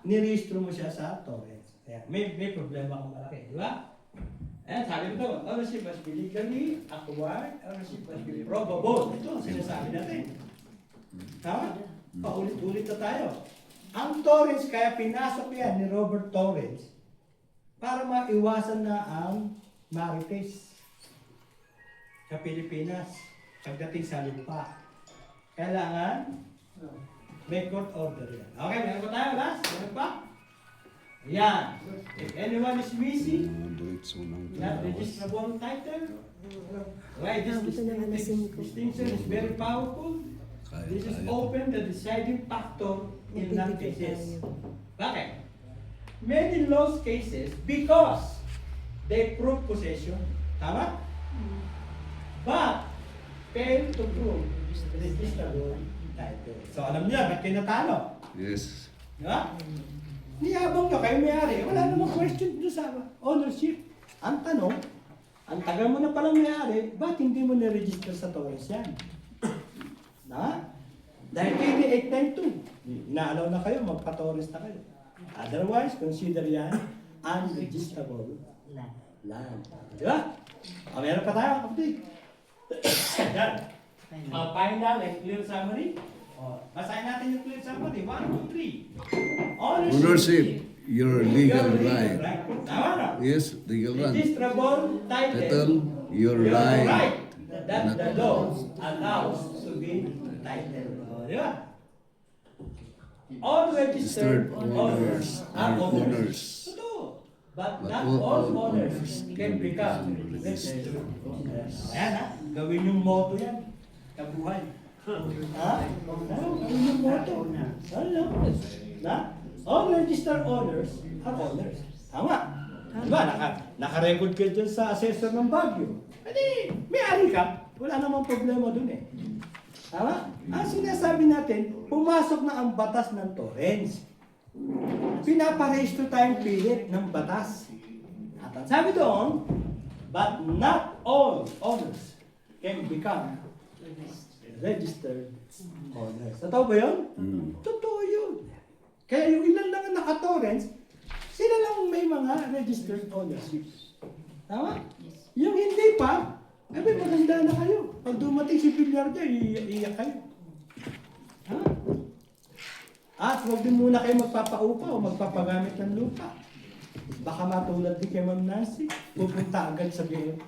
nirehistro mo siya sa torrents. Kaya may problema kang malaki, di ba? Ayan, sabi ko ito, ownership must be legally acquired, ownership must be probable. Ito, sinasabi natin. Tama? Paulit-ulit na tayo. Ang torrents, kaya pinasok yan ni Robert Torrens para maiwasan na ang marites sa Pilipinas pagdating sa lupa. Kailangan may court order yan. Okay, meron pa tayo last? Meron pa? Yan. If anyone is missing, not registrable title, why this distinction is very powerful. This is often the deciding factor in that cases. Bakit? Many lost cases because they prove possession. Tama? But fail to prove registrable title. So alam niya, ba't kayo natalo? Yes. Di ba? Niyabang ka kayo may-ari, wala namang question doon sa ownership. Ang tanong, ang tagal mo na palang may-ari, ba't hindi mo na-register sa torrents yan? Na? Dahil KD 892, inaalaw na kayo, magpa-torrents na kayo. Otherwise, consider yan unregistrable land. Di ba? O, meron pa tayo, update. Yan. Find out and clear summary. Basahin natin yung clear summary. 1, 2, 3. Ownership, your legal right. Tama na? Yes, legal right. Registrable title. Title, your right. That the law allows to be titled. Di ba? All registered owners are owners. Totoo. But not all owners can become registered owners. Ayan ha, gawin yung motto yan. Kabuhay. Ha? Gawin yung motto. Ano? Na? All registered owners are owners. Tama. Diba? Naka-record ka dyan sa assessor ng Baguio. Pwede, may-ari ka. Wala namang problema dun eh. Tama? Ang sinasabi natin, pumasok na ang batas ng torrents. Pinaparehistro tayong pilit ng batas. At ang sabi doon, but not all owners can become registered owners. Totoo ba yun? Totoo yun. Kaya yung ilan lang ang naka-torrents, sila lang may mga registered ownerships. Tama? Yung hindi pa, maganda na kayo. Pag dumating si Villardo, iiyak kayo. Ha? At huwag din muna kayo magpapaupa o magpapagamit ng lupa. Baka matulad din kay Ma'am Nancy, pupunta agad sa BLP.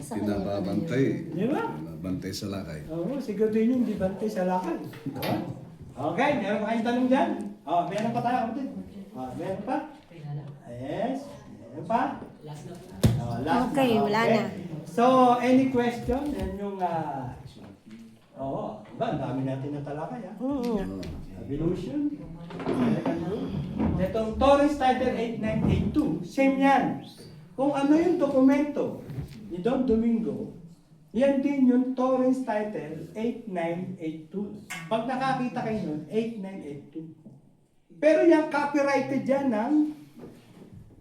Pinababantay. Di ba? Pinababantay sa lakay. Oo, siguro din yung di bantay sa lakay. Okay, meron pa kayong tanong dyan? Meron pa tayo. Meron pa? Yes. Meron pa? Last Okay, na. wala na. So, any question? Yan yung, diba, ang dami natin na talakay, ha? Evolution. Itong Torrens Title 8982, same yan. Kung ano yung dokumento ni Don Domingo, yan din yung Torrens Title 8982. Pag nakakita kayo nun, 8982. Pero yung copyrighted yan ng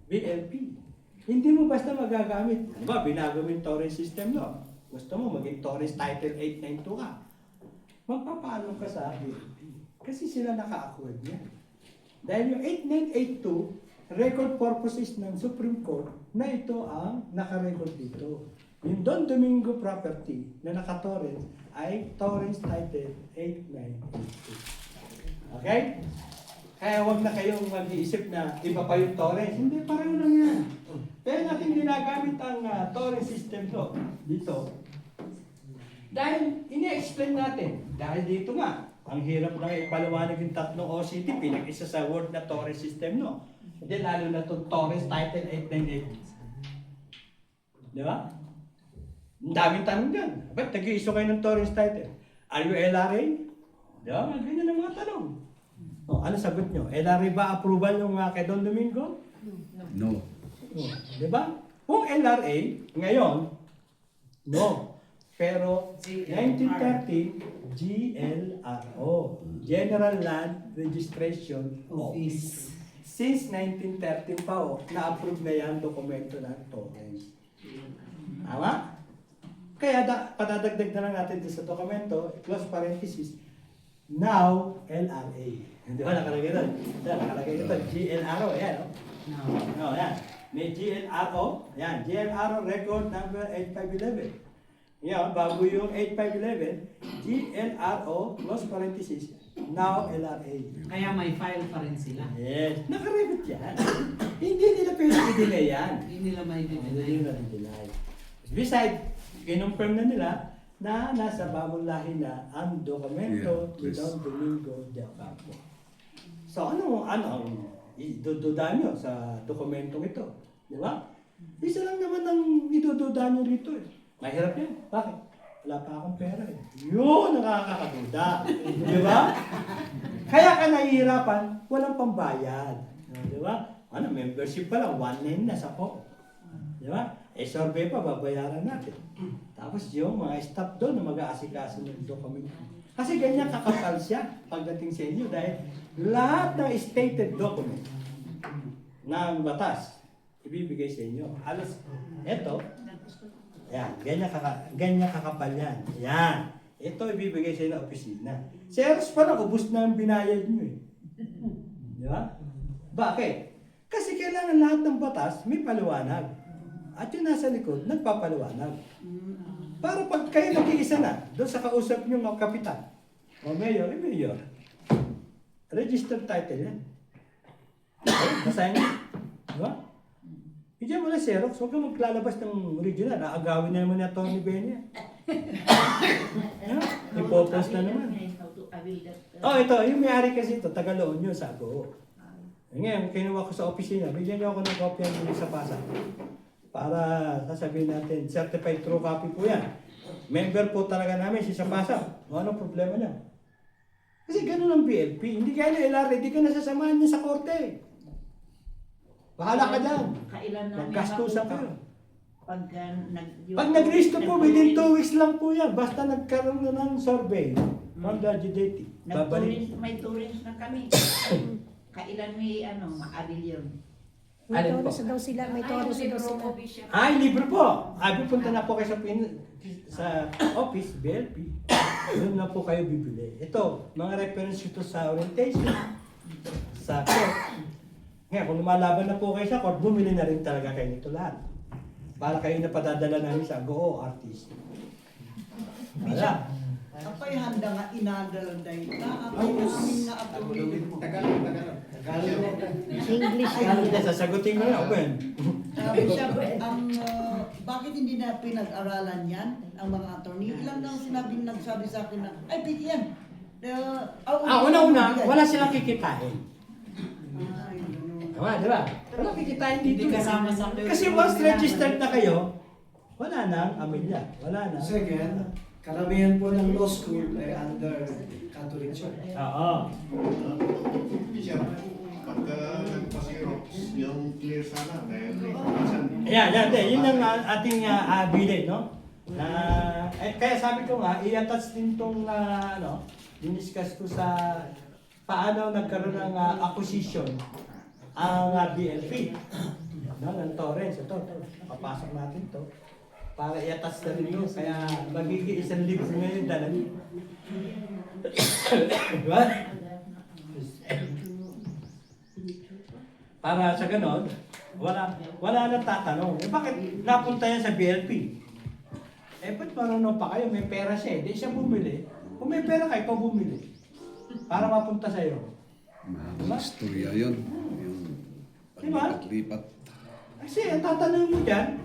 BLP. Hindi mo basta magagamit. Diba, binago mo yung torrent system, no? Gusto mo maging Torrens Title 892 ka. Magpapaalam ka sa BLP. Kasi sila naka-accord niya. Dahil yung 8982, record purposes ng Supreme Court na ito ang naka-record dito. Yung Don Domingo property na naka-torrent ay Torrens Title 8982. Okay? Kaya huwag na kayong mag-iisip na iba pa yung torrents. Hindi, pareho lang yan. Kaya natin ginagamit ang torrent system dito. Dahil ini-explain natin, dahil dito nga, ang hirap na ipaliwanag yung tatlong OCT, pinag-isa sa word na torrent system, no? Hindi, lalo na itong Torrens Title 898. Di ba? Ang daming tanong dyan. Ba't nag-iiso kayo ng Torrens Title? Are you LRA? Di ba? Ganyan ang mga tanong. Ano sagot nyo? LRA ba approval yung kay Don Domingo? No. Di ba? Kung LRA, ngayon, no. Pero 1930, GLRO, General Land Registration Office. Since 1913 pa, na-approve na yan dokumento ng torrents. Tama? Kaya padadagdag na lang natin sa dokumento, close parenthesis, now LRA. Di ba nakalagay doon? Yan, nakalagay ito, GLRO, yan. Oh. No. No, yan. May GLRO, yan, GLRO record number 8511. Yan, bago yung 8511, GLRO, close parenthesis, now LRA. Kaya may file pa rin sila. Yes, nakaribot yan. Hindi nila pwede i-delay yan. Hindi nila may Hindi dinay. nila i-delay. Besides, kinonfirm na nila na nasa bagong lahi na ang dokumento ni Yeah, please. Don Domingo de Ocampo. So ano ang idududa nyo sa dokumentong ito? Di ba? Isa lang naman ang idududa nyo rito eh. Mahirap yan. Bakit? Wala pa akong pera eh. Yun, nakakaduda. Di ba? Kaya ka nahihirapan, walang pambayad. Di ba? Ano, membership pa lang, 1.9 na sa ko. Di ba? Eh, survey pa, babayaran natin. Tapos yung mga staff doon na mag-aasikaso ng dokumento. Kasi ganyan kakapal siya pagdating sa inyo dahil lahat ng stated document ng batas ibibigay sa inyo. Halos, eto, yan, ganyan kakapal yan. Yan. Ito ibibigay sa inyo ng opisina. Seros pa lang, ubus na ang binayad nyo eh. Di ba? Bakit? Kasi kailangan lahat ng batas may paliwanag. At yung nasa likod, nagpapaliwanag. Para pag kayo nag-iisa na, doon sa kausap nyo ng kapitan, o mayor, mayor, registered title yan. Okay, basahin nyo. Diba? Hindi mo na Xerox, huwag kang maglalabas ng original. Aagawin na naman ni Tony Benya. Ipopost na naman. Oh, ito, yung may-ari kasi ito, Tagaloon nyo sa Agoo. Ngayon, kinuha ko sa opisina, bigyan niyo ako ng kopya ng sa pasa. Para sasabihin natin, certified true copy po yan. Member po talaga namin si Sapasa. Ano problema niya? Kasi ganun ang BLP. Hindi kaya na LRA, hindi ka nasasamahan niya sa korte. Bahala ka dyan. Kailan namin Maggastusan kayo. Pag nag-resto po, within 2 weeks lang po yan. Basta nagkaroon na ng survey from the GDT. Babalik. May tourings na kami. Kailan may maabil yun. May Alin po? toros daw sila, may toros daw sila. Ay, libre po. Ay, pupunta na po kayo sa office, BLP. Doon na po kayo bibili. Ito, mga reference ito sa orientation, sa court. Ngayon, kung lumalaban na po kayo sa court, bumili na rin talaga kayo nito lahat. Para kayo na padadala namin sa Go artist. Wala. Apay handa nga inadalan dahil na apay namin nga apay. English Ano yan. din, sasagutin ko na, open. Sabi siya, bakit hindi na pinag-aralan yan, ang mga attorney? Ilang daw nagsabi sa akin na, ay, piti yan. Una-una, wala silang kikitain. Ay, ganun. Tama, di ba? Wala kikitain dito. Hindi kasama sa Kasi once registered na kayo, wala nang amilya. Wala na. Second, karamihan po ng law school ay under Catholic Church. Oo. Siya, pagka nagpa-Xerox, yung clear sana dahil minsan Yan. Yun ang ating bilin, no? Kaya sabi ko nga, i-attach din itong, diniscuss ko sa paano nagkaroon ng acquisition ang BLP. No, ng torrents. Ito, papasok natin to para i-attach na rin yun. Kaya magiging 1,000 ngayon dala niyo. Diba? Para sa ganon, wala nang tatanong. Eh bakit napunta yan sa BLP? Eh ba't marunong pa kayo? May pera siya. Di siya bumili. Kung may pera kayo, pa bumili. Para mapunta sa'yo. Mga istorya yun. Yung Diba? paglipat-lipat. Kasi ang tatanong mo dyan,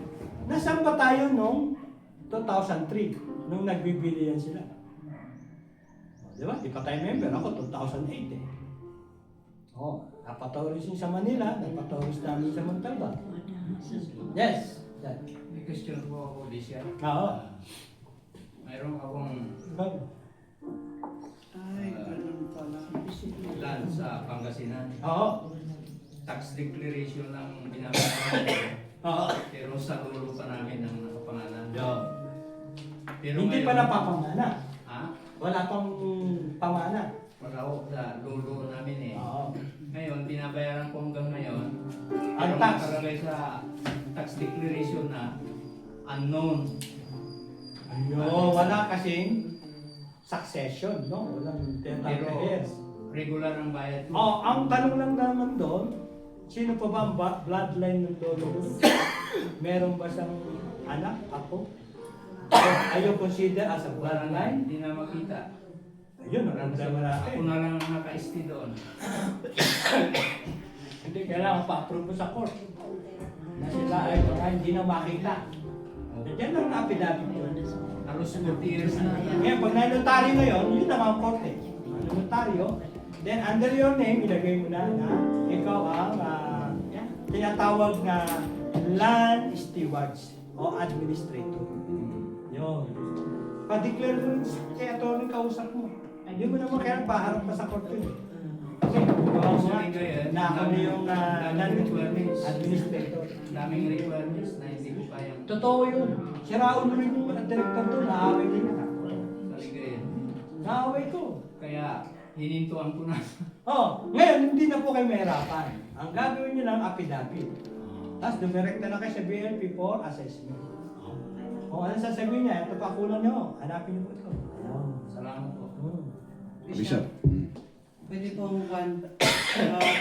nasaan ba tayo noong 2003? Nung nagbibili yan sila. Diba? Di pa tayo member. Ako 2008 eh. Napatoris sa Manila, napatoris namin sa Montalban. Yes. Yan. May question po ako, Alicia. Oo. Mayroon akong Ay, ganun pala. land sa Pangasinan. Oo. Tax declaration ang binabayaran ko. Oo. Pero sa dulo pa namin ang nakapangalan. Yo. Pero Hindi pa napapamana. Ha? Wala pang pamana. Wala ako sa dulo namin eh. Oo. Ngayon, binabayaran ko hanggang ngayon. Ang Pero tax? nakalagay sa tax declaration na unknown. Wala kasing succession, no? Walang Pero 10 years. regular ang bayad mo. Oh, ang tanong lang naman doon, sino pa ba ang bloodline ng lolo mo? Meron ba siyang anak, apo? Are you consider as a Wala na, bloodline? hindi na makita. Ayun, ang problema natin. Ako na lang ang naka-ST doon. Hindi kailangan pa-approve mo sa court. Na sila ay hindi na makita. Diyan lang na affidavit yun. Halos 40 years na. Ngayon, pag na-notaryo na yun, yun naman ang korte. Notaryo, then under your name, ilagay mo na ikaw ang tinatawag na land stewards o administrator. Yun. Pa-declare mo rin kay attorney kausap mo. Hindi mo naman kaya paharap pa sa korte. Kasi, gawa mo nga, na ako na yung land administrator. Daming requirements na hindi ko kayang Totoo yun. Si Raul rin yung director doon, naaway din na. saligayin. Naaway ko. Kaya hinintuan ko na. Oh, ngayon hindi na po kayo mahirapan. Ang gagawin niyo lang affidavit. Tapos dumirekta na kayo sa BLP for assessment. Kung ano sasabihin niya, ito pa kulang niyo, hanapin niyo po ito. Salamat po. Bishop. Pwede pong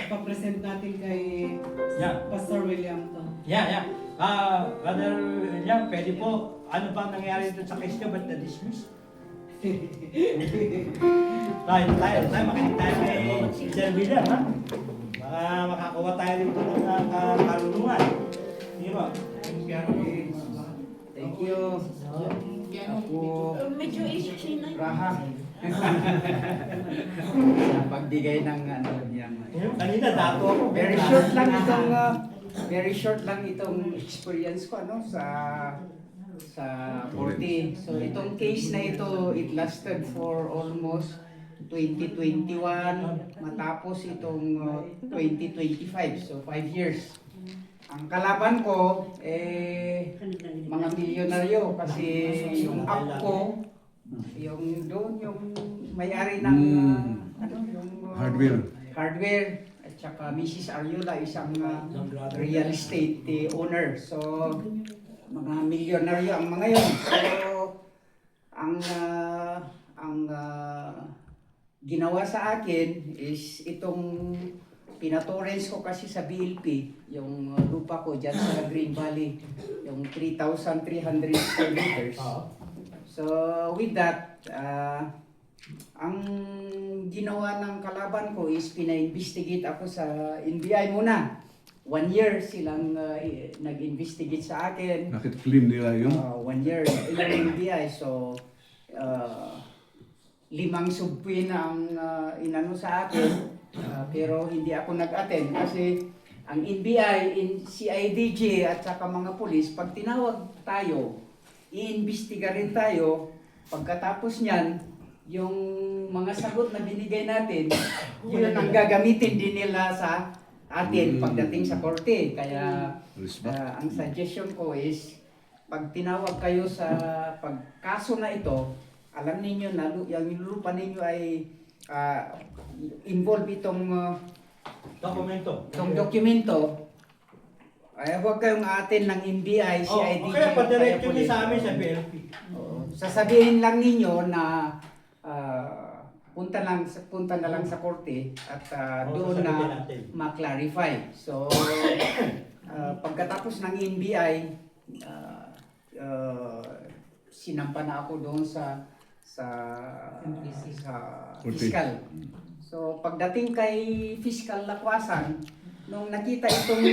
pa-present natin kay Yeah. Pastor William to. Yeah. Brother William, pwede po, ano bang nangyari dito sa case niyo, ba't na-dismiss? tayo, makinig tayo kay Sir William, ha? Baka makakuha tayo dito ng karunungan. Hindi ba? Thank you. Ako, Medyo issue na. Raham. Sa pagbigay ng ano yan. Kanina, dato ako. Very short lang itong experience ko ano sa 40. So itong case na ito, it lasted for almost 2021 matapos itong 2025. So 5 years. Ang kalaban ko mga milyonaryo kasi yung app ko yung doon yung may-ari ng yung hardware at saka Mrs. Ariola isang real estate owner. So mga milyonaryo ang mga yun. So ang ginawa sa akin is itong pinatorrents ko kasi sa BLP yung lupa ko dyan sa Green Valley yung 3,300 square meters. So with that, ang ginawa ng kalaban ko is pina-investigate ako sa NBI muna. 1 year silang nag-investigate sa akin. Nakit-claim nila yun? 1 year yung NBI. So 5 subpoena ang inano sa akin. Pero hindi ako nag-attend kasi ang NBI, CIDG at saka mga pulis, pag tinawag tayo, iimbestiga rin tayo. Pagkatapos niyan, yung mga sagot na binigay natin, yun ang gagamitin din nila sa atin pagdating sa korte. Kaya ang suggestion ko is, pag tinawag kayo sa pagkaso na ito, alam ninyo na yung lupa ninyo ay involve itong dokumento, ay huwag kayong atin ng NBI, CIDG, kaya pa-direct yun sa amin sa BLP. Sasabihin lang ninyo na punta na lang sa korte at doon na ma-clarify. So pagkatapos ng NBI, sinampa na ako doon sa fiscal. So pagdating kay fiscal Lakwasan, nung nakita itong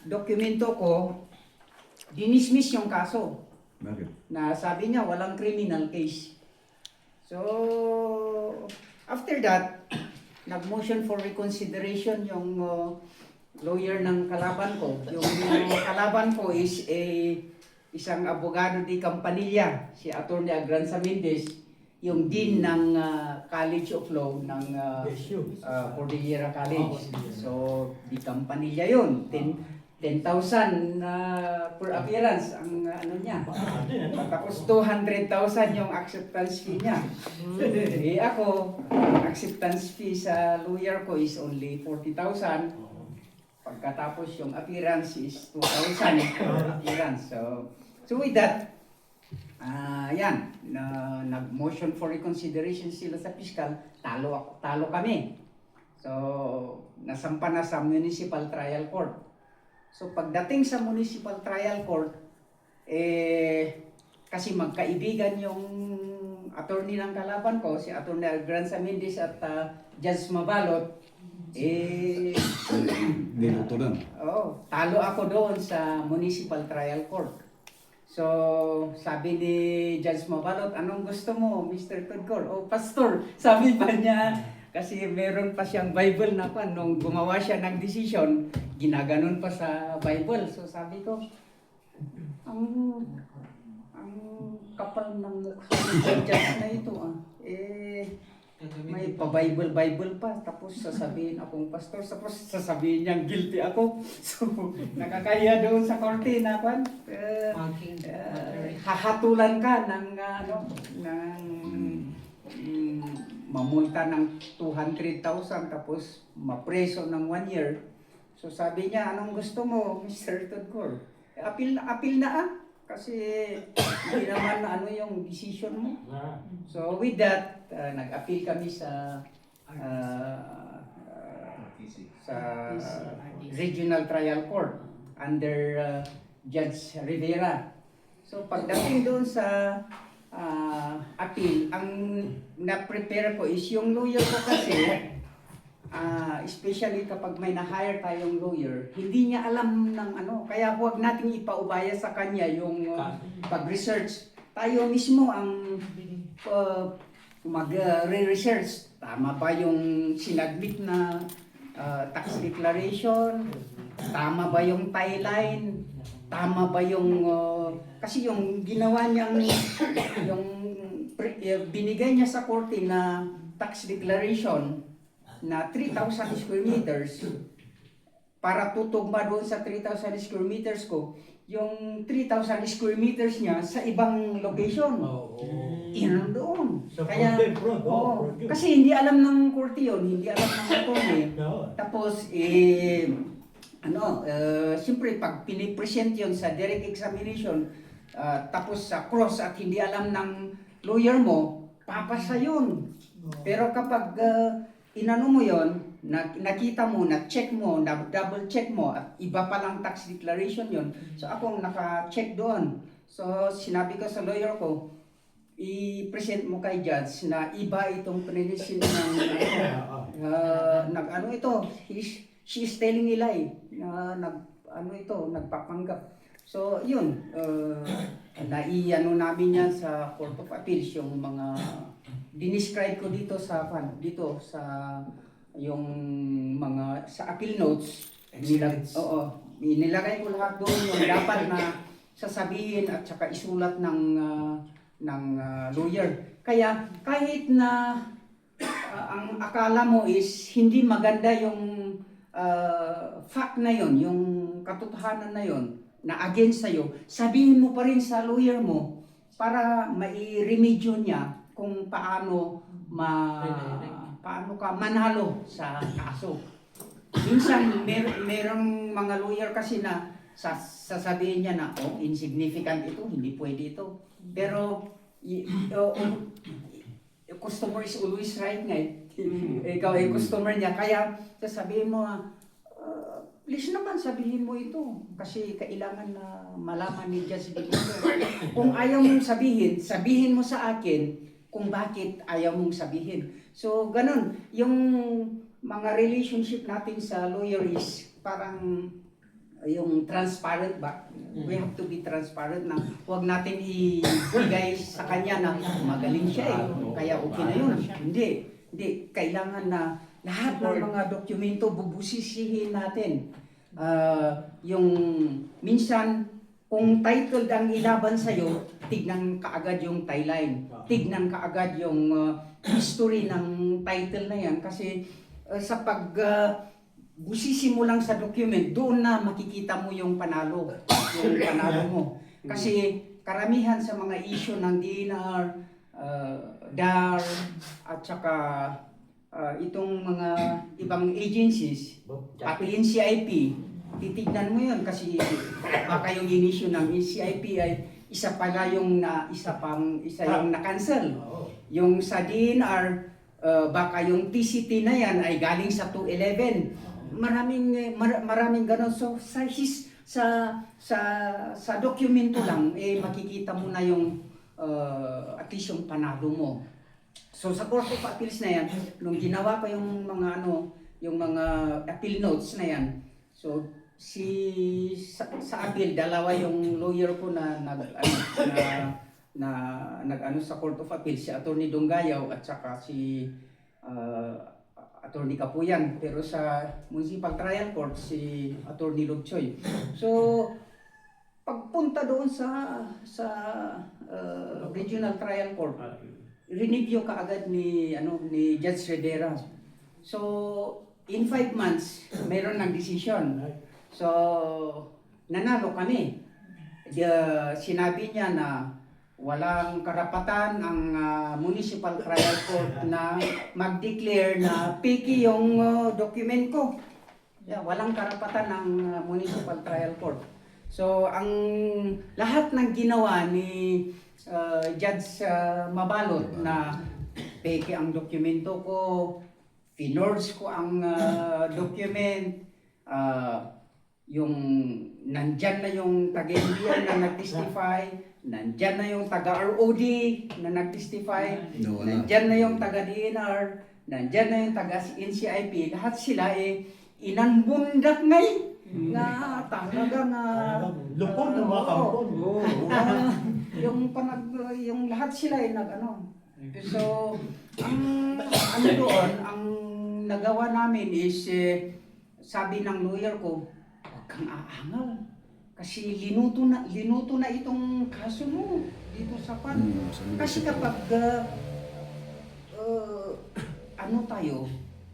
dokumento ko, dinismiss yung kaso. Bakit? Na sabi niya walang criminal case. So after that, nag-motion for reconsideration yung lawyer ng kalaban ko. Yung kalaban ko is isang abogado di Campanilla, si Atty. Agranza Mendez, yung dean ng College of Law ng Cordillera College. So di Campanilla yun. 10,000 per appearance ang ano niya. Tapos 200,000 yung acceptance fee niya. Ako, acceptance fee sa lawyer ko is only 40,000. Pagkatapos yung appearance is 2,000 per appearance. So with that, yan, nag-motion for reconsideration sila sa fiscal, talo kami. So, nasampa na sa Municipal Trial Court. So, pagdating sa Municipal Trial Court, kasi magkaibigan yung attorney ng kalaban ko, si Attorney Granza Mendez at Judge Mabalot, Niluturan. talo ako doon sa Municipal Trial Court. So, sabi ni Judge Mabalot, anong gusto mo, Mr. Tudkor? O, Pastor, sabi pa niya, kasi meron pa siyang Bible na pa, nung gumawa siya ng decision, ginaganon pa sa Bible. So, sabi ko, ang kapal ng mukha ng judge na ito, may pa-Bible pa, tapos sasabihin akong pastor, tapos sasabihin niyang guilty ako. So, nakakaya doon sa korte na hahatulan ka ng mamulta ng 200,000 tapos mapreso ng 1 year. So sabi niya, anong gusto mo, Mr. Tudkor? Appeal na kasi hindi naman yung decision mo. So with that, nag-appeal kami sa Regional Trial Court under Judge Rivera. So pagdating doon sa appeal, ang na-prepare ko is yung lawyer ko kasi, especially kapag may na-hire tayong lawyer, hindi niya alam ng kaya huwag nating ipaubaya sa kanya yung pag-research. Tayo mismo ang mag-re-research. Tama ba yung sinadmit na tax declaration? Tama ba yung timeline? Tama ba yung kasi yung ginawa niyang binigay niya sa korte na tax declaration na 3,000 square meters para tutugma doon sa 3,000 square meters ko, yung 3,000 square meters niya sa ibang location. Iyan doon. Kaya, kasi hindi alam ng korte yun, hindi alam ng attorney. Tapos, siyempre pag pinipresent yun sa direct examination, tapos sa cross at hindi alam ng lawyer mo, papasa yun. Pero kapag inano mo yun, nakita mo, na-check mo, double check mo, at iba palang tax declaration yun. So akong naka-check doon. So sinabi ko sa lawyer ko, i-present mo kay judge na iba itong present ng she is telling a lie, nagpapanggap. So yun, namin yan sa Court of Appeals yung mga dinescribe ko dito sa yung mga sa appeal notes. Nilagay ko lahat doon yung dapat na sasabihin at saka isulat ng lawyer. Kaya kahit na ang akala mo is hindi maganda yung fact na yon, yung katotohanan na yon na against sa'yo, sabihin mo pa rin sa lawyer mo para mai-remedyo niya kung paano ka manalo sa kaso. Minsan merong mga lawyer kasi na sasabihin niya na insignificant ito, hindi pwede ito. Pero customer is always right nga. Ikaw ay customer niya, kaya sasabihin mo please naman sabihin mo ito kasi kailangan na malaman ni Judge dito. Kung ayaw mong sabihin, sabihin mo sa akin kung bakit ayaw mong sabihin. So ganun, yung mga relationship natin sa lawyer is parang yung transparent ba? We have to be transparent na huwag natin ibigay sa kanya na magaling siya kaya okay na yun. Hindi, kailangan na lahat ng mga dokumento bubusisihin natin. Yung minsan, kung titled ang ilaban sa'yo, tignan kaagad yung timeline. Tignan kaagad yung history ng title na yan. Kasi sa busisi mo lang sa document, doon na makikita mo yung panalo mo. Kasi karamihan sa mga issue ng DNR, DAR, at saka itong mga ibang agencies, pati NCIP, titignan mo yun kasi baka yung in-issue ng NCIP ay isa pala yung yung na-cancel. Oo. Yung sa DNR, baka yung TCT na yan ay galing sa 211. Maraming ganon. So sa dokumento lang makikita mo na yung at least yung panalo mo. So sa Court of Appeals na yan, nung ginawa ko yung mga appeal notes na yan, so sa appeal, dalawa yung lawyer ko na sa Court of Appeals, si Attorney Donggayaw at saka si Attorney Kapuyan. Pero sa Municipal Trial Court, si Attorney Lobchoy. So pagpunta doon sa Regional Trial Court, rineview kaagad ni Judge Redera. So in 5 months, mayroon ng decision. So nanalo kami. Sinabi niya na walang karapatan ang Municipal Trial Court na mag-declare na fake yung document ko. Walang karapatan ng Municipal Trial Court. So ang lahat ng ginawa ni Judge Mabalot na peke ang dokumento ko, finords ko ang document, yung nandyan na yung taga-NBI na nag-testify, nandyan na yung taga-ROD na nag-testify, nandyan na yung taga-DNR, nandyan na yung taga-NCIP, lahat sila inanbundak ngay na talaga na lupon ng mga kampon. Yung lahat sila So ang doon, ang nagawa namin is sabi ng lawyer ko, huwag kang aangal kasi linuto na itong kaso mo dito sa pan. Kasi kapag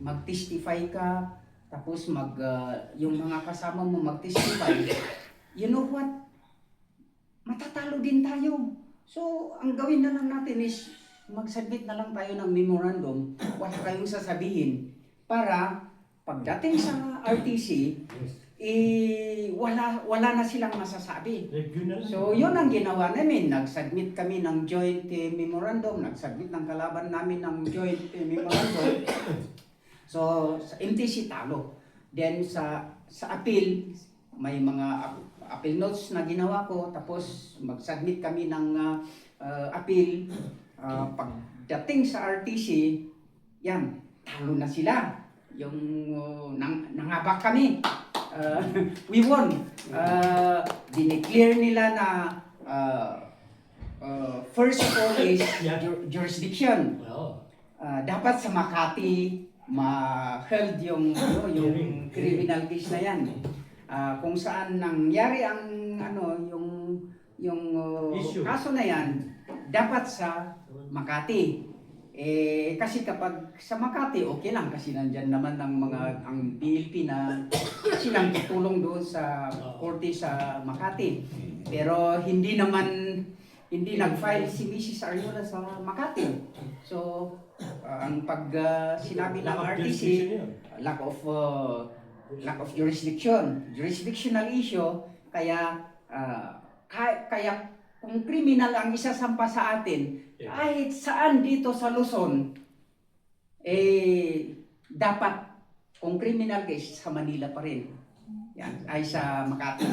mag-testify ka, tapos yung mga kasama mo mag-testify, you know what? Matatalo din tayo. So, ang gawin na lang natin is mag-submit na lang tayo ng memorandum, wala kayong sasabihin, para pagdating sa RTC, wala na silang masasabi. So, yun ang ginawa namin. Nag-submit kami ng joint memorandum, nag-submit ng kalaban namin ng joint memorandum. So, sa MTC talo. Then sa appeal, may mga appeal notes na ginawa ko. Tapos mag-submit kami ng appeal. Pagdating sa RTC, yan, talo na sila. Yung nangabak kami. We won. Dineclare nila na first of all is jurisdiction. Dapat sa Makati ma-held yung criminal case na yan. Kung saan nangyari ang kaso na yan, dapat sa Makati. Kasi kapag sa Makati, okay lang kasi nandyan naman ang PLP na silang tutulong doon sa korte sa Makati. Pero hindi nag-file si Mrs. Ariola sa Makati. So, ang sinabi ng RTC, lack of jurisdictional issue, kaya kung criminal ang isasampa sa atin, kahit saan dito sa Luzon, dapat kung criminal case sa Manila pa rin. Yan, ay sa Makati.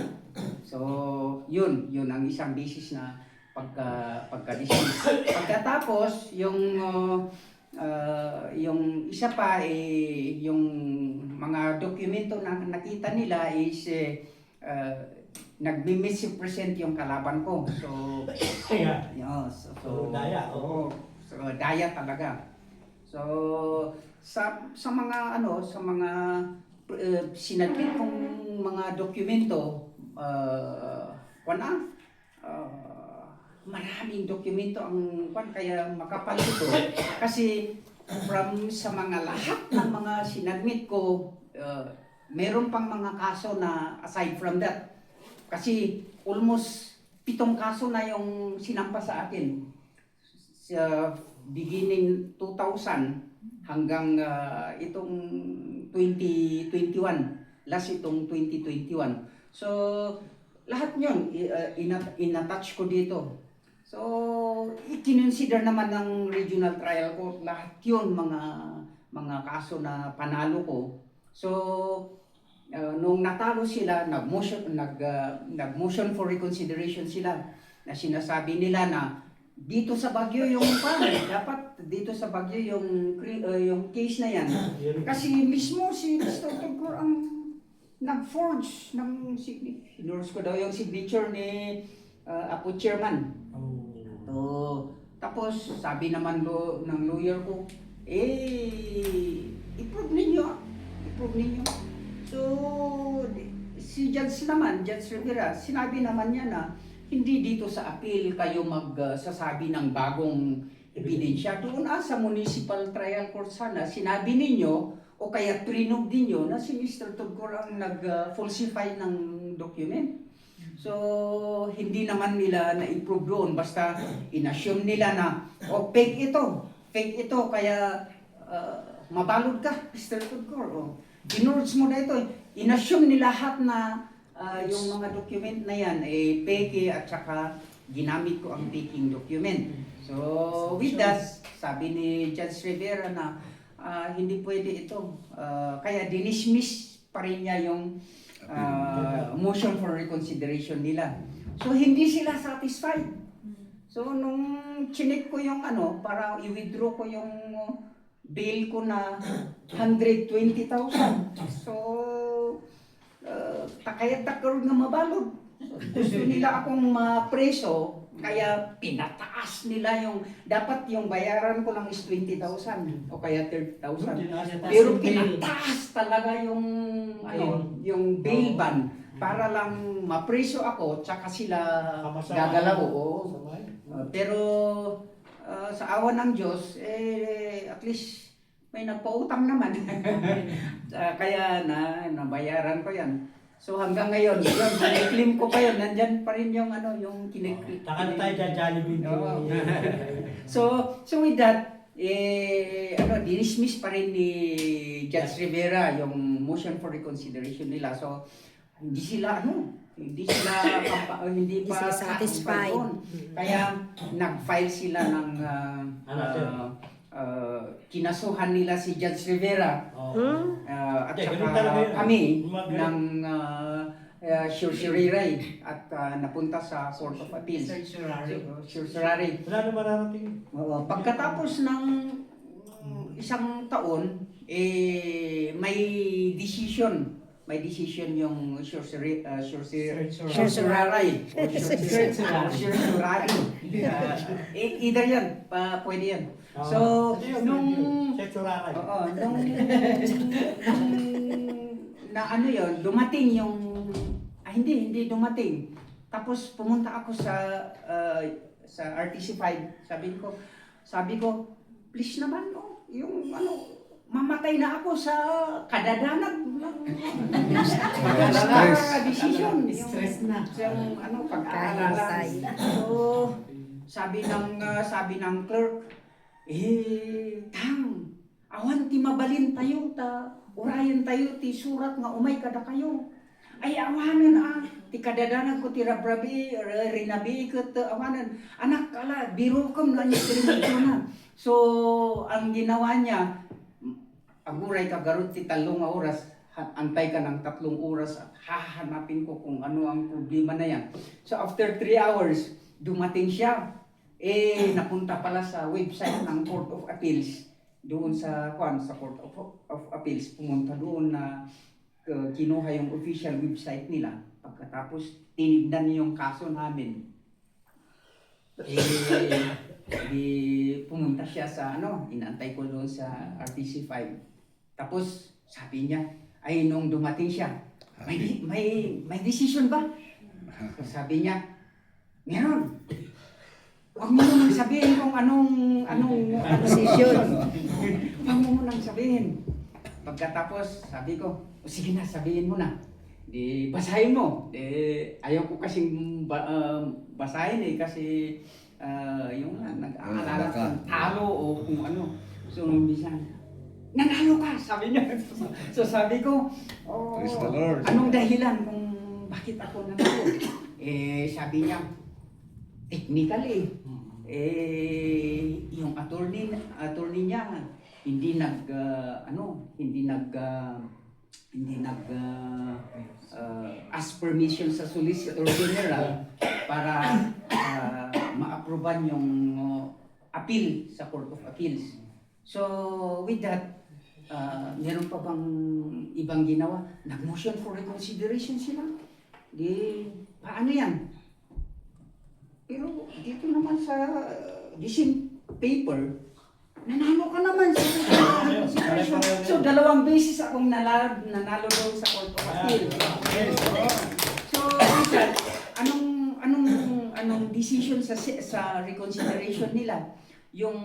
So, yun ang isang basis na pagka-decision. Pagkatapos, yung isa pa, yung mga dokumento na nakita nila is nagmi-misrepresent yung kalaban ko. So, daya. So, daya talaga. So, sa mga sinaglit kong mga dokumento, maraming dokumento ang kaya makapal ito. Kasi from sa mga lahat ng mga sinadmit ko, meron pang mga kaso na aside from that. Kasi almost 7 kaso na yung sinampa sa akin. Sa beginning 2000 hanggang itong 2021. Last itong 2021. So, lahat yun, in-attach ko dito. So, i-consider naman ng regional trial court lahat yun mga kaso na panalo ko. So, nung natalo sila, nag-motion for reconsideration sila na sinasabi nila na dito sa Baguio yung dapat dito sa Baguio yung case na yan. Kasi mismo si Mr. Tugor ang nag-forge ng signature ko daw yung signature ni Apo Chairman. Tapos sabi naman ng lawyer ko, i-prove ninyo. So, si Judge Rivera, sinabi naman niya na hindi dito sa appeal kayo magsasabi ng bagong ebidensya. Doon sa municipal trial court sana, sinabi ninyo o kaya trinog ninyo na si Mr. Tugor ang nag-falsify ng document. So, hindi naman nila na-improve doon. Basta inassume nila na, fake ito, kaya mabalod ka, Mr. Tugor. Ginords mo na ito. Inassume nila lahat na yung mga document na yan, peke at saka ginamit ko ang faking document. So, with that, sabi ni Judge Rivera na hindi pwede ito. Kaya dinismiss pa rin niya yung motion for reconsideration nila. So, hindi sila satisfied. So, nung chinek ko yung para i-withdraw ko yung bail ko na 120,000. So, takayat-takar na mabalod. Gusto nila akong mapreso, kaya pinataas nila dapat yung bayaran ko lang is 20,000 o kaya 30,000. Pero pinataas talaga yung bail ban para lang mapreso ako, tsaka sila gagalaw. Pero sa awa ng Diyos, at least may nagpautang naman. Kaya nabayaran ko yan. So hanggang ngayon, yun, kiniklaim ko pa yun. Nandyan pa rin yung kiniklaim. Taka na tayo dyan, Jollibee. So with that, dinismiss pa rin ni Judge Rivera yung motion for reconsideration nila. So hindi sila hindi pa satisfied. doon. Kaya nag-file sila ng kinasuhan nila si Judge Rivera at saka kami ng certiorari at napunta sa Court of Appeals. Certiorari. Wala na mararating. Pagkatapos ng isang taon, may decision yung certiorari. Either yan, pwede yan. So, nung dumating yung, hindi dumating. Tapos pumunta ako sa RTC 5. Sabi ko, please naman, yung mamatay na ako sa kadadanan. Decision. Stress na. Yung pagkaalala. So, sabi ng clerk, awan ti mabalin tayo, urayan tayo, ti surat nga umay kada kayo. Ay awanan ti kadadanan ko ti rabrabi, rinabi ket awanan. Anak kala, biro kom na niya. So, ang ginawa niya, aguray ka garot ti 3 oras, antay ka ng 3 oras at hahanapin ko kung ano ang problema na yan. So after 3 hours, dumating siya. Napunta pala sa website ng Court of Appeals. Doon sa Court of Appeals, pumunta doon na kinuha yung official website nila. Pagkatapos, tinignan niya yung kaso namin. Pumunta siya sa inantay ko doon sa RTC 5. Tapos sabi niya, nung dumating siya, may decision ba? So, sabi niya, meron. Huwag mo nang sabihin kung anong decision. Huwag mo nang sabihin. Pagkatapos, sabi ko, sige na, sabihin mo na. Di basahin mo. Ayaw ko kasing basahin kasi yung nag-aalala kung talo o kung ano. So, minsan, nanalo ka, sabi niya. So, sabi ko, Praise the Lord. anong dahilan kung bakit ako nanalo? Sabi niya, technically, yung attorney niya hindi ask permission sa Solicitor General para ma-approvean yung appeal sa Court of Appeals. So with that, meron pa bang ibang ginawa? Nag-motion for reconsideration sila. Di, paano yan? Pero dito naman sa the same paper, nanalo ka naman sa reconsideration. So dalawang beses akong nanalo doon sa Court of Appeals. So Richard, anong decision sa reconsideration nila? Yung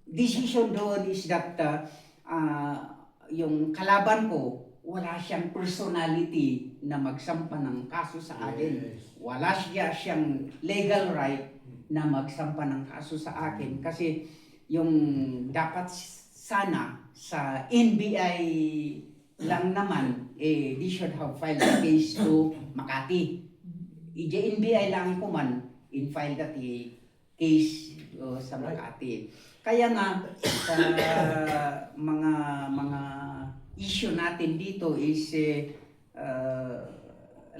decision doon is that yung kalaban ko, wala siyang personality na magsampa ng kaso sa akin. Wala siyang legal right na magsampa ng kaso sa akin. Kasi yung dapat sana sa NBI lang naman, they should have filed a case to Makati. NBI lang ko man in-file that case sa Makati. Kaya nga, sa mga issue natin dito is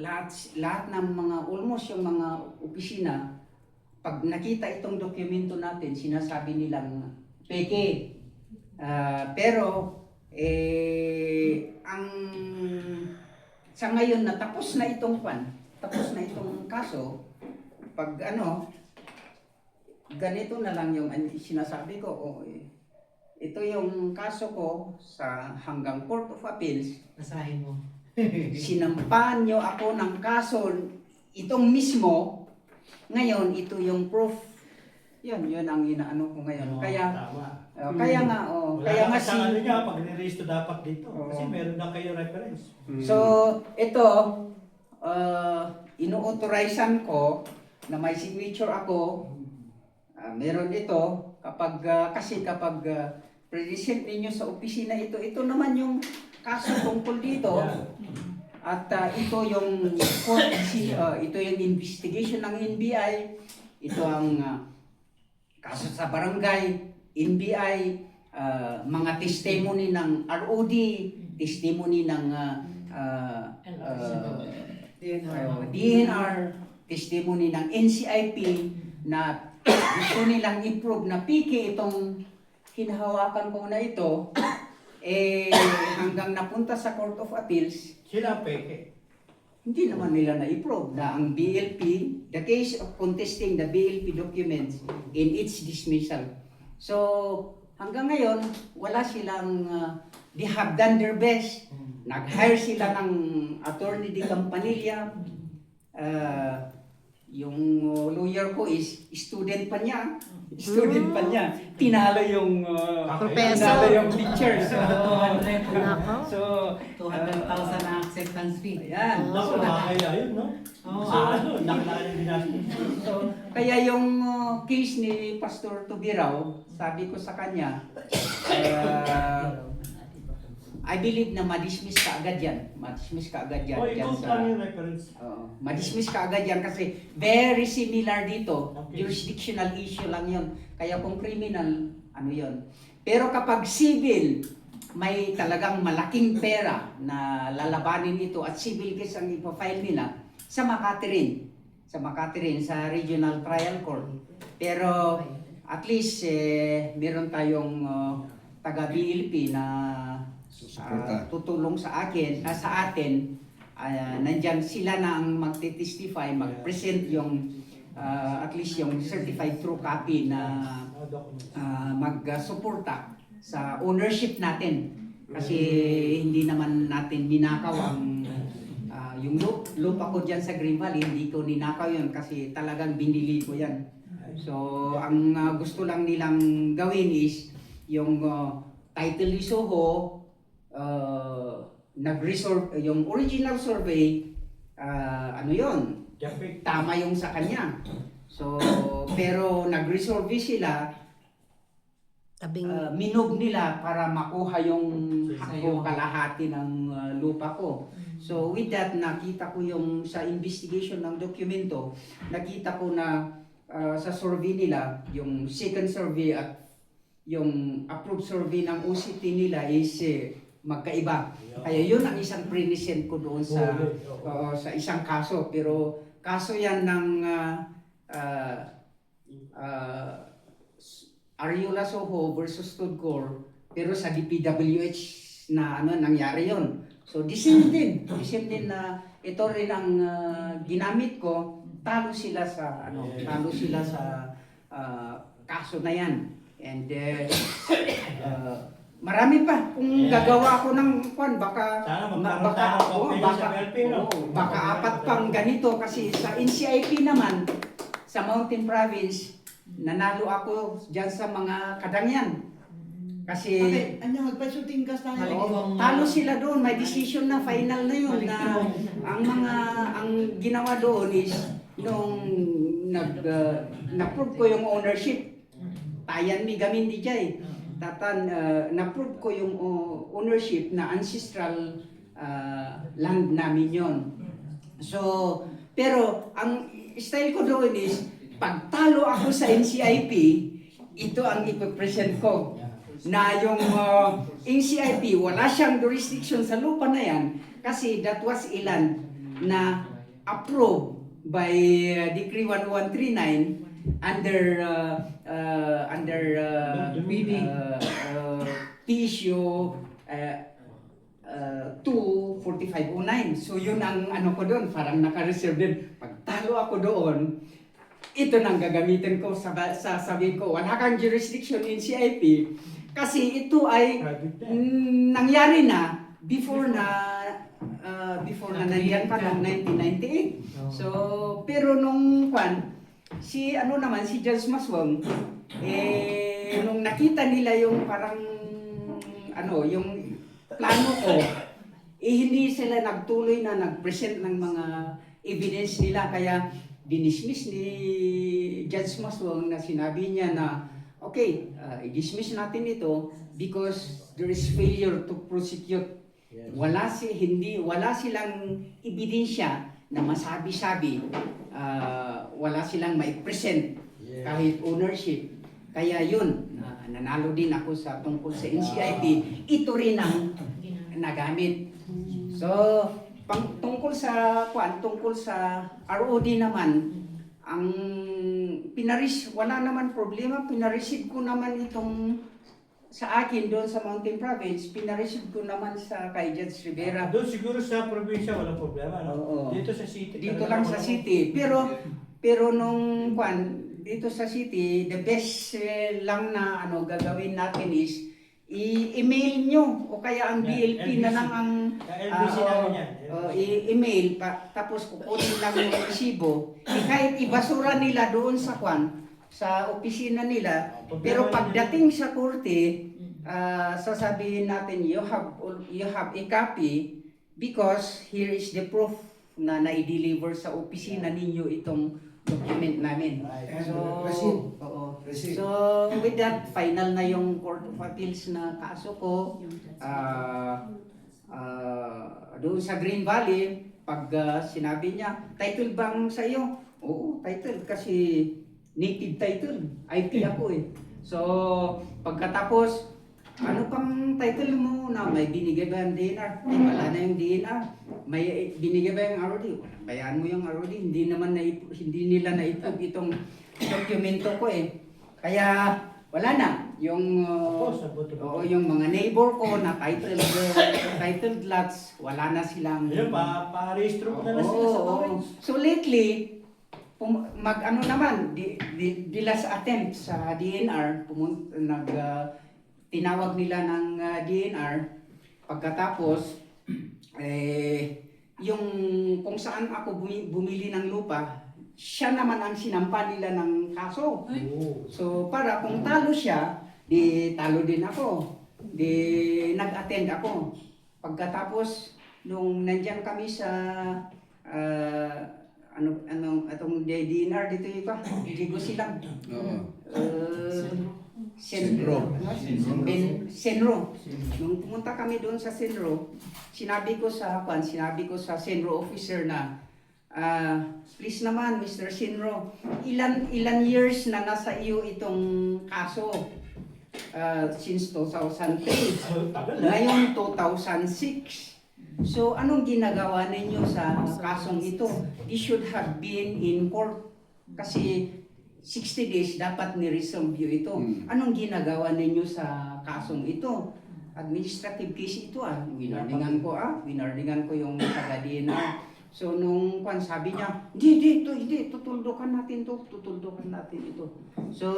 lahat ng mga, almost yung mga opisina, pag nakita itong dokumento natin, sinasabi nilang peke. Pero, sa ngayon na tapos na itong kaso, pag ganito na lang yung sinasabi ko, ito yung kaso ko sa hanggang Court of Appeals. Basahin mo. Sinampahan nyo ako ng kaso, itong mismo, ngayon ito yung proof. Yun ang inaano ko ngayon. Kaya nga, kaya nga sa ano niya, pag niresto dapat dito. Kasi meron na kayo reference. So, ito, ino-authorizean ko na may signature ako. Meron ito kapag present ninyo sa opisina ito naman yung kaso tungkol dito. At ito yung court, ito yung investigation ng NBI. Ito ang kaso sa barangay, NBI, mga testimony ng ROD, testimony ng DNR, testimony ng NCIP na gusto nilang i-prove na piki itong hinahawakan ko na ito, hanggang napunta sa Court of Appeals, Sila peke. hindi naman nila na-i-prove na ang BLP, the case of contesting the BLP documents in its dismissal. So, hanggang ngayon, wala silang, they have done their best. Nag-hire sila ng attorney di Campanilla. Yung lawyer ko is student pa niya. Tinalo yung Professor. tinalo yung teacher. So 200,000 na acceptance fee. ayan. Naku, nakakaya yun, no? Nakalala yung dinastos. So, kaya yung case ni Pastor Tubiraw, sabi ko sa kanya, I believe na ma-dismiss ka agad yan. Ikaw lang yung reference. Ma-dismiss ka agad yan kasi very similar dito. Okay. Jurisdictional issue lang yun. Kaya kung criminal, ano yun. Pero kapag civil, may talagang malaking pera na lalabanin ito at civil case ang ipafile nila sa Makati rin, sa Regional Trial Court. Pero at least meron tayong taga-BLP na tutulong sa atin. Nandyan sila na ang magte-testify, mag-present yung at least yung certified true copy na mag-suporta sa ownership natin. Kasi hindi naman natin ninakaw ang yung lupa ko dyan sa Green Valley, hindi ko ninakaw yun kasi talagang binili ko yan. So, ang gusto lang nilang gawin is yung title ni Soho, nag-resolve yung original survey, ano yon, tama yung sa kanya. So, pero nag-resolve sila Tabing minog nila para makuha yung Sa'yo. kalahati ng lupa ko. So with that, nakita ko yung sa investigation ng dokumento, nakita ko na sa survey nila, yung second survey at yung approved survey ng OCT nila is magkaiba. Kaya yun ang isang present ko doon sa isang kaso. Pero kaso yan ng Ariola Soho versus Tudcor, pero sa DPWH na nangyari yon. So the same din na ito rin ang ginamit ko. Talo sila sa kaso na yan. And marami pa kung gagawa ko ng baka Sana magkaroon tayo ng copy sa Pilipino. baka apat pang ganito kasi sa NCIP naman sa Mountain Province nanalo ako diyan sa mga kadangyan. Kasi Ano, magpa-shooting ka tayo. talo sila doon, may decision na final na yun na ang ginawa doon is nung na-prove ko yung ownership. Tayan mi gamin di jay. Na-prove ko yung ownership na ancestral land namin yon. So, pero ang style ko doon is pag talo ako sa NCIP, ito ang ipipresent ko. Na yung NCIP, wala siyang jurisdiction sa lupa na yan kasi that was a land na approved by Decree 1139 under PSU 24509. So yun ang ano ko doon, parang naka-reserve din. Pag talo ako doon, ito nang gagamitin ko sabi ko, wala kang jurisdiction in CIP kasi ito ay nangyari na before na nandiyan pa noong 1998. So, pero nung si Judge Maswang, nung nakita nila yung parang yung plano ko, hindi sila nagtuloy na nag-present ng mga evidence nila, kaya dinismiss ni Judge Maswang na sinabi niya na okay, i-dismiss natin ito because there is failure to prosecute. Wala silang ebidensya na masabi-sabi, wala silang mai-present kahit ownership. Kaya yun, nanalo din ako sa tungkol sa NCIP. Ito rin ang nagamit. So, tungkol sa ROD naman, ang wala naman problema, pinareceive ko naman itong sa akin doon sa Mountain Province, pinareceive ko naman sa kay Judge Rivera. Doon siguro sa probinsya walang problema, no? Oo. Dito sa city. Dito lang sa city. Pero nung dito sa city, the best lang na gagawin natin is i-email nyo o kaya ang BLP na lang ang LBC namin yan. email tapos kukunin lang yung resibo. Kahit ibasura nila doon sa sa opisina nila, pero pagdating sa korte, sasabihin natin you have a copy because here is the proof na na-deliver sa opisina ninyo itong document namin. So with that, final na yung Court of Appeals na kaso ko. Doon sa Green Valley, pag sinabi niya, title bang sa iyo? Oo, title kasi native title, IP ako eh. So, pagkatapos, ano pang title mo na may binigay ba yung DNR? Wala na yung DNR. May binigay ba yung ROD? Bayaan mo yung ROD. Hindi nila na-approve itong dokumento ko eh. Kaya, wala na. Yung mga neighbor ko na titled lots, wala na silang... Ayun, pa-rehistro ko na lang sila sa province. So lately, the last attempt sa DNR, tinawag nila ng DNR, pagkatapos, yung kung saan ako bumili ng lupa, siya naman ang sinampa nila ng kaso. So para kung talo siya, di talo din ako. Di nag-attend ako. Pagkatapos, nung nandyan kami sa atong DNR dito ito, Diego Silang. Senro. Senro. Nung pumunta kami doon sa Senro, sinabi ko sa Senro officer na, please naman, Mr. Senro, ilan years na nasa iyo itong kaso? Since 2003. Ngayon, 2006. So, anong ginagawa ninyo sa kasong ito? This should have been in court. Kasi 60 days dapat ni-resolve ito. Anong ginagawa ninyo sa kasong ito? Administrative case ito Winardingan ko yung taga-DNR. So nung sabi niya, hindi, tutuldukan natin ito. So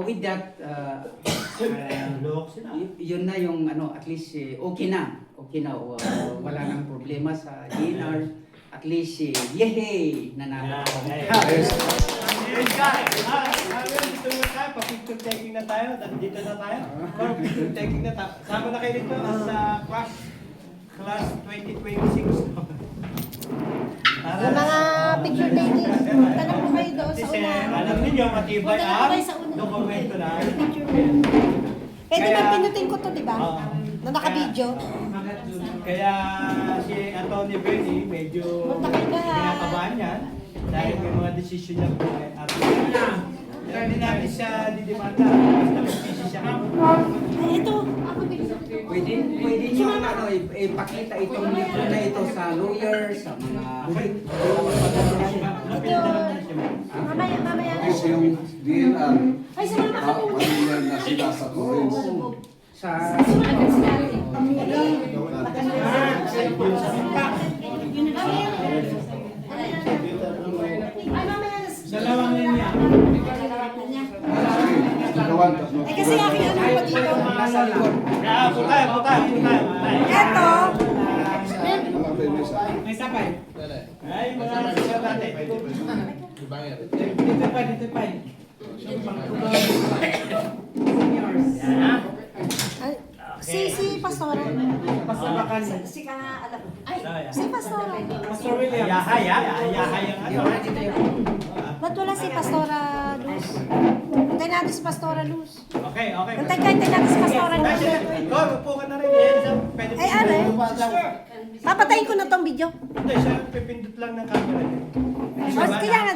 with that, yun na yung at least okay na, wala nang problema sa DNR. At least, yehey, nanalo. Pa-picture taking na tayo, dito na tayo. Or picture taking na tayo. Sama na kayo dito sa class 2026. Sa mga picture taking, tanong mo kayo doon sa una. Alam niyo, matibay Punta na ang kayo sa una. dokumento na. Picture. Pwede Kaya- bang pinutin ko to, di ba? Na naka-video. Kaya si Atty. Benny medyo Punta kayo na. kinakabahan yan dahil may mga desisyon niya po at hindi natin siya didimanda basta mag-desisyon siya. Ay, ito. Pwede nyo ipakita itong libro na ito sa lawyer, sa mga... Mamaya. Kasi yung DNR, Ay, sumama ka muna. familiar na sila sa province. Sa... Ay, mamaya. Dalawang linya. Nagawan, tatlo. Eh, kasi aking ano pa dito. Nasa likod. Putay. Eto. Wala pa yung mesa. May sapay. Ay, mga nasa natin. Ay, si Pastora. Si ka nga alam. Ay, si Pastora. Yahay ang ano. Ba't wala si Pastora Luz? Antayin natin si Pastora Luz. Okay. Antayin natin si Pastora Luz. Go, upo ka na rin. Pwede Ay, ano eh? Papatayin ko na tong video. Hindi, siya pipindot lang ng camera niya. Kaya nga,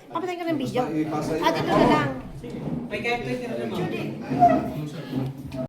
papatayin ko ng video. Basta ipasa At ito na lang. May kaya Twitter naman.